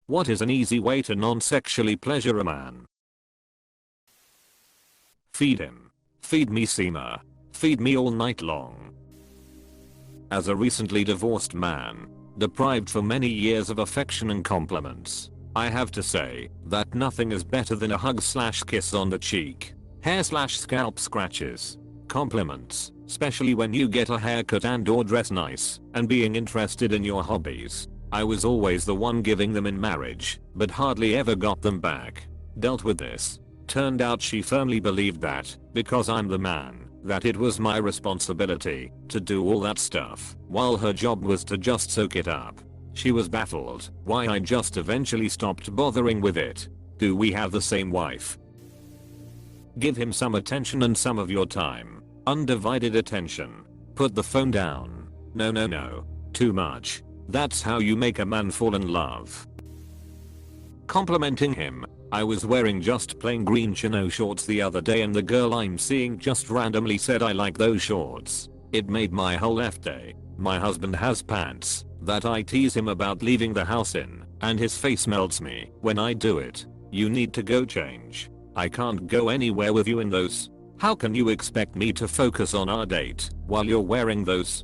What is an easy way to non-sexually pleasure a man? Feed him. Feed me Seema. Feed me all night long. As a recently divorced man, deprived for many years of affection and compliments, I have to say that nothing is better than a hug/kiss on the cheek, hair/scalp scratches, compliments, especially when you get a haircut and or dress nice, and being interested in your hobbies. I was always the one giving them in marriage, but hardly ever got them back. Dealt with this. Turned out she firmly believed that, because I'm the man, that it was my responsibility to do all that stuff, while her job was to just soak it up. She was baffled why I just eventually stopped bothering with it. Do we have the same wife? Give him some attention and some of your time. Undivided attention. Put the phone down. No. Too much. That's how you make a man fall in love. Complimenting him. I was wearing just plain green chino shorts the other day and the girl I'm seeing just randomly said I like those shorts. It made my whole day. My husband has pants that I tease him about leaving the house in, and his face melts me when I do it. You need to go change. I can't go anywhere with you in those. How can you expect me to focus on our date while you're wearing those?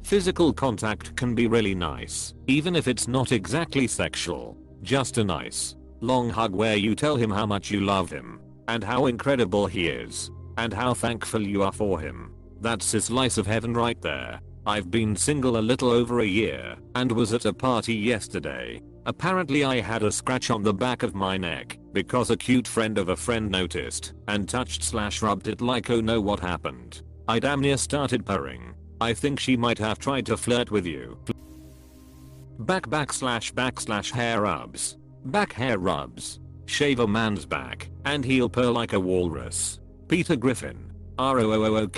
Physical contact can be really nice, even if it's not exactly sexual. Just a nice, long hug where you tell him how much you love him, and how incredible he is, and how thankful you are for him. That's a slice of heaven right there. I've been single a little over a year, and was at a party yesterday. Apparently I had a scratch on the back of my neck, because a cute friend of a friend noticed, and touched/rubbed it like oh no what happened. I damn near started purring. I think she might have tried to flirt with you. Back/hair rubs. Back hair rubs. Shave a man's back, and he'll purr like a walrus. Peter Griffin. ROOO.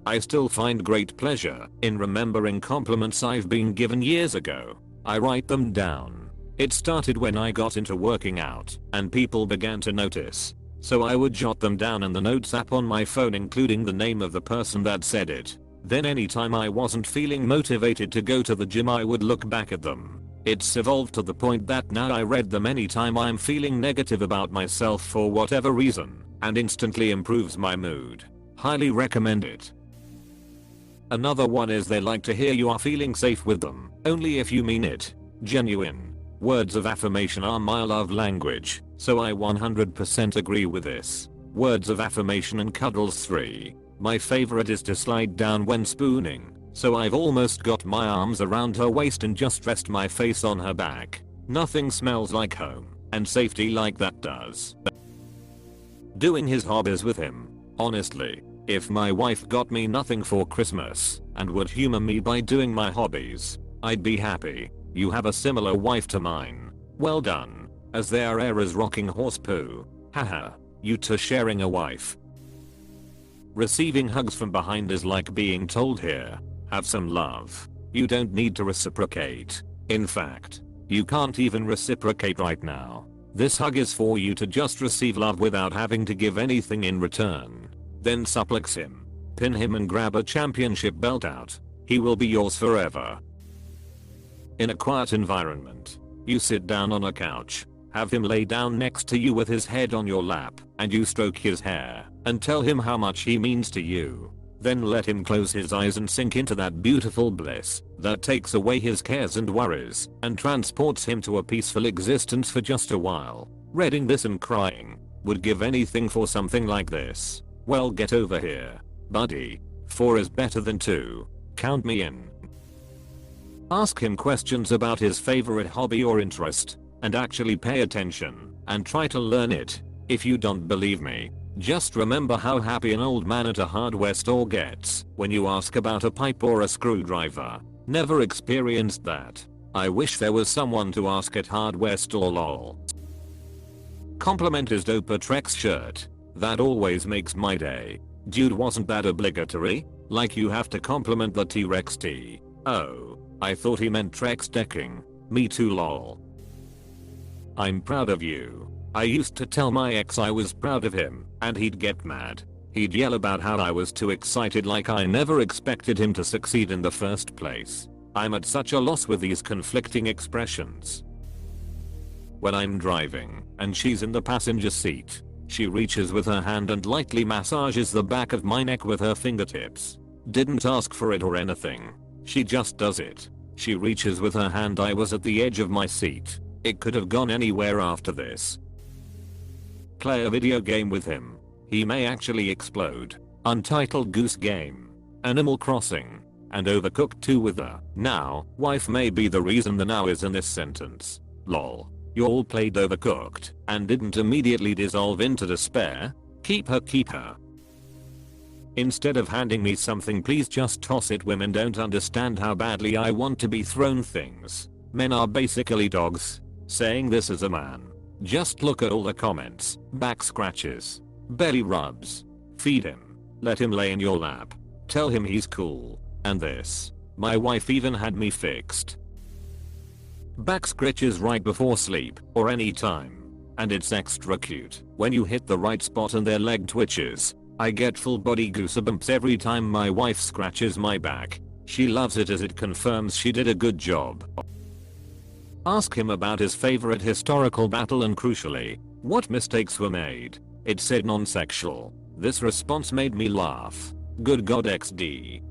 I still find great pleasure in remembering compliments I've been given years ago. I write them down. It started when I got into working out, and people began to notice. So I would jot them down in the notes app on my phone, including the name of the person that said it. Then anytime I wasn't feeling motivated to go to the gym I would look back at them. It's evolved to the point that now I read them anytime I'm feeling negative about myself for whatever reason, and instantly improves my mood. Highly recommend it. Another one is they like to hear you are feeling safe with them, only if you mean it. Genuine. Words of affirmation are my love language, so I 100% agree with this. Words of affirmation and cuddles 3. My favorite is to slide down when spooning, so I've almost got my arms around her waist and just rest my face on her back. Nothing smells like home and safety like that does. Doing his hobbies with him. Honestly, if my wife got me nothing for Christmas and would humor me by doing my hobbies, I'd be happy. You have a similar wife to mine. Well done. As their air is rocking horse poo. Haha. You two sharing a wife. Receiving hugs from behind is like being told here. Have some love. You don't need to reciprocate. In fact, you can't even reciprocate right now. This hug is for you to just receive love without having to give anything in return. Then suplex him. Pin him and grab a championship belt out. He will be yours forever. In a quiet environment, you sit down on a couch, have him lay down next to you with his head on your lap, and you stroke his hair and tell him how much he means to you. Then let him close his eyes and sink into that beautiful bliss that takes away his cares and worries and transports him to a peaceful existence for just a while. Reading this and crying. Would give anything for something like this. Well, get over here, buddy. 4 is better than 2. Count me in. Ask him questions about his favorite hobby or interest, and actually pay attention and try to learn it. If you don't believe me, just remember how happy an old man at a hardware store gets when you ask about a pipe or a screwdriver. Never experienced that. I wish there was someone to ask at hardware store lol. Compliment his dope Trex shirt. That always makes my day. Dude, wasn't that obligatory? Like you have to compliment the T-Rex T. Oh, I thought he meant Trex decking. Me too lol. I'm proud of you. I used to tell my ex I was proud of him, and he'd get mad. He'd yell about how I was too excited like I never expected him to succeed in the first place. I'm at such a loss with these conflicting expressions. When I'm driving and she's in the passenger seat, she reaches with her hand and lightly massages the back of my neck with her fingertips. Didn't ask for it or anything. She just does it. She reaches with her hand. I was at the edge of my seat. It could have gone anywhere after this. Play a video game with him. He may actually explode. Untitled Goose Game. Animal Crossing. And Overcooked 2 with her now wife may be the reason the now is in this sentence. Lol. You all played Overcooked and didn't immediately dissolve into despair? Keep her. Instead of handing me something, please just toss it. Women don't understand how badly I want to be thrown things. Men are basically dogs. Saying this as a man. Just look at all the comments. Back scratches. Belly rubs. Feed him. Let him lay in your lap. Tell him he's cool. And this. My wife even had me fixed. Back scratches right before sleep or any time. And it's extra cute when you hit the right spot and their leg twitches. I get full body goosebumps every time my wife scratches my back. She loves it as it confirms she did a good job. Ask him about his favorite historical battle and crucially, what mistakes were made. It said non-sexual. This response made me laugh. Good God XD.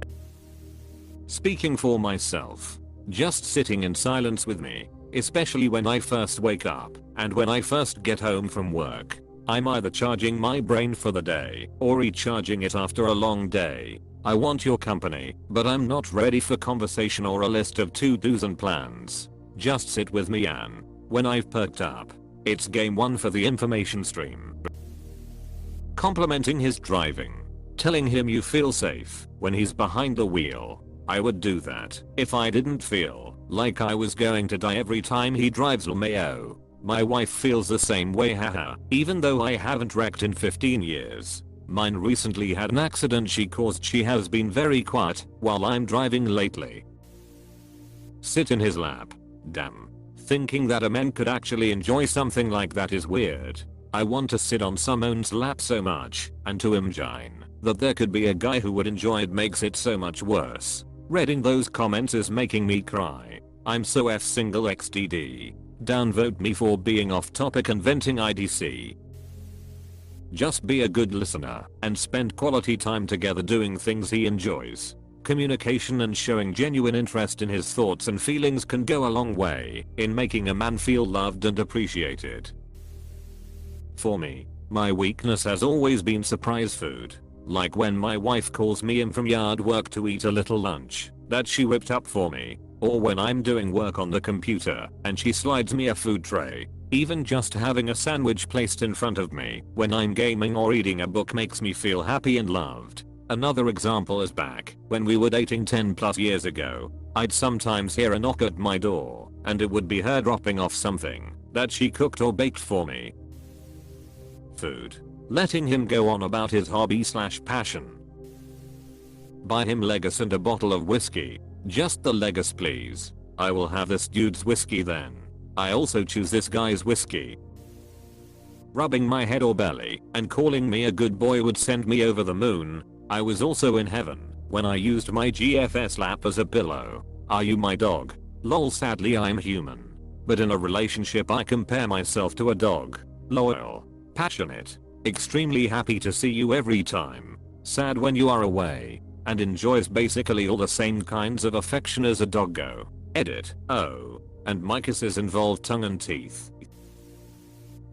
Speaking for myself. Just sitting in silence with me, especially when I first wake up and when I first get home from work. I'm either charging my brain for the day or recharging it after a long day. I want your company, but I'm not ready for conversation or a list of to-dos and plans. Just sit with me, and when I've perked up, it's game one for the information stream. Complimenting his driving. Telling him you feel safe when he's behind the wheel. I would do that if I didn't feel like I was going to die every time he drives. LMAO. My wife feels the same way, haha, even though I haven't wrecked in 15 years. Mine recently had an accident she caused. She has been very quiet while I'm driving lately. Sit in his lap. Damn. Thinking that a man could actually enjoy something like that is weird. I want to sit on someone's lap so much and to imagine that there could be a guy who would enjoy it makes it so much worse. Reading those comments is making me cry. I'm so F single XDD. Downvote me for being off topic and venting IDC. Just be a good listener and spend quality time together doing things he enjoys. Communication and showing genuine interest in his thoughts and feelings can go a long way in making a man feel loved and appreciated. For me, my weakness has always been surprise food. Like when my wife calls me in from yard work to eat a little lunch that she whipped up for me. Or when I'm doing work on the computer and she slides me a food tray. Even just having a sandwich placed in front of me when I'm gaming or reading a book makes me feel happy and loved. Another example is back when we were dating 10 plus years ago. I'd sometimes hear a knock at my door and it would be her dropping off something that she cooked or baked for me. Food. Letting him go on about his hobby/passion. Buy him Legos and a bottle of whiskey. Just the Legos please. I will have this dude's whiskey then. I also choose this guy's whiskey. Rubbing my head or belly and calling me a good boy would send me over the moon. I was also in heaven when I used my GFS lap as a pillow. Are you my dog? Lol, sadly I'm human. But in a relationship I compare myself to a dog. Loyal. Passionate. Extremely happy to see you every time. Sad when you are away. And enjoys basically all the same kinds of affection as a doggo. Edit. Oh. And my kisses involve tongue and teeth.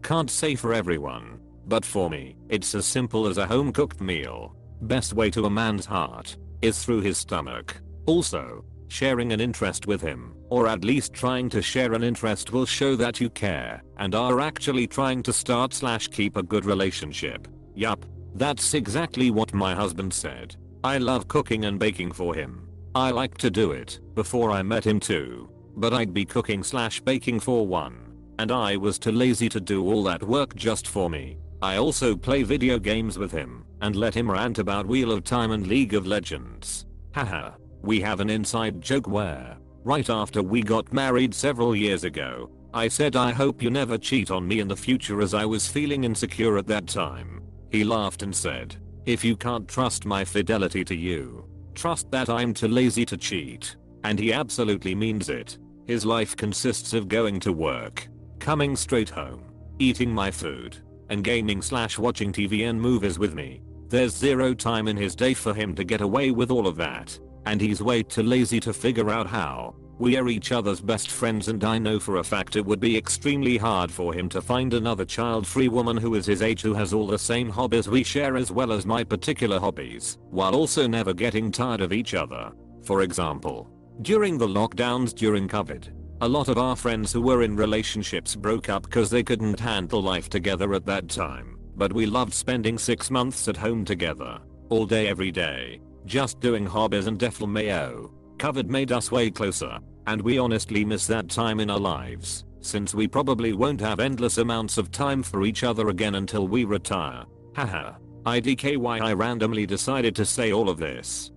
Can't say for everyone. But for me, it's as simple as a home cooked meal. Best way to a man's heart is through his stomach. Also, sharing an interest with him, or at least trying to share an interest, will show that you care and are actually trying to start/keep a good relationship. Yup, that's exactly what my husband said. I love cooking and baking for him. I like to do it before I met him too, but I'd be cooking/baking for one, and I was too lazy to do all that work just for me. I also play video games with him and let him rant about Wheel of Time and League of Legends. Haha. We have an inside joke where, right after we got married several years ago, I said I hope you never cheat on me in the future as I was feeling insecure at that time. He laughed and said, if you can't trust my fidelity to you, trust that I'm too lazy to cheat. And he absolutely means it. His life consists of going to work, coming straight home, eating my food, and gaming/watching TV and movies with me. There's zero time in his day for him to get away with all of that, and he's way too lazy to figure out how. We are each other's best friends, and I know for a fact it would be extremely hard for him to find another child-free woman who is his age, who has all the same hobbies we share as well as my particular hobbies, while also never getting tired of each other. For example, during the lockdowns during COVID, a lot of our friends who were in relationships broke up because they couldn't handle life together at that time. But we loved spending 6 months at home together, all day every day, just doing hobbies, and Defl Mayo. COVID made us way closer, and we honestly miss that time in our lives, since we probably won't have endless amounts of time for each other again until we retire. Haha. IDKY. I randomly decided to say all of this.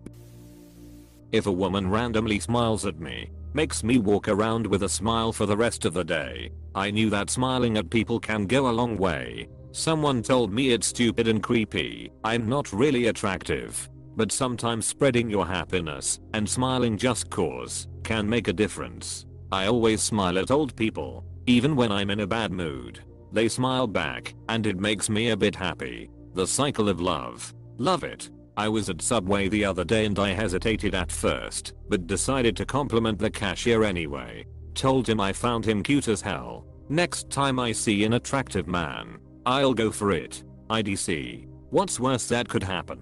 If a woman randomly smiles at me, makes me walk around with a smile for the rest of the day, I knew that smiling at people can go a long way. Someone told me it's stupid and creepy. I'm not really attractive, but sometimes spreading your happiness and smiling just cause can make a difference. I always smile at old people, even when I'm in a bad mood. They smile back, and it makes me a bit happy. The cycle of love. Love it. I was at Subway the other day and I hesitated at first, but decided to compliment the cashier anyway. Told him I found him cute as hell. Next time I see an attractive man, I'll go for it. IDC. What's worse that could happen?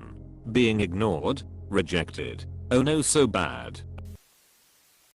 Being ignored? Rejected? Oh no, so bad.